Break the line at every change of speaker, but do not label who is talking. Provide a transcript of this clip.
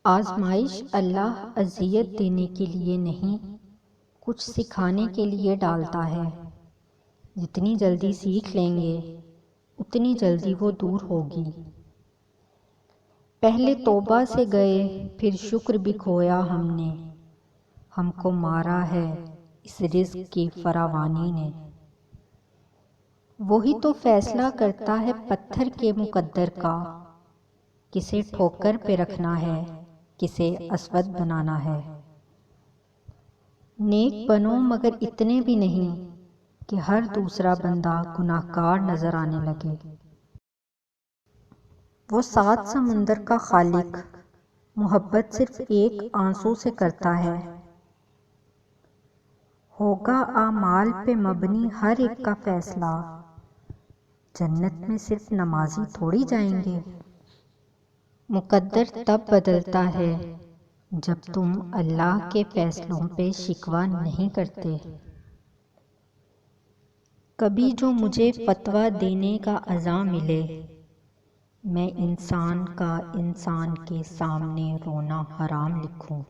آزمائش اللہ اذیت دینے کے لیے نہیں، کچھ سکھانے کے لیے ڈالتا ہے۔ جتنی جلدی سیکھ لیں گے اتنی جلدی وہ دور ہوگی۔ پہلے توبہ سے گئے پھر شکر بھی کھویا ہم نے، ہم کو مارا ہے اس رزق کی فراوانی نے۔ وہی تو فیصلہ کرتا ہے پتھر کے مقدر کا، کسے ٹھوکر پہ رکھنا ہے کسے اسود بنانا ہے۔ نیک بنو مگر اتنے بھی نہیں کہ ہر دوسرا بندہ گناہ گار نظر آنے لگے۔ وہ 7 سمندر کا خالق محبت صرف ایک آنسو سے کرتا ہے۔ ہوگا اعمال پہ مبنی ہر ایک کا فیصلہ، جنت میں صرف نمازی تھوڑی جائیں گے۔ مقدر تب بدلتا ہے جب تم اللہ کے فیصلوں پہ شکوہ نہیں کرتے۔ کبھی جو مجھے فتویٰ دینے کا عزا ملے، میں انسان کا انسان کے سامنے رونا حرام لکھوں۔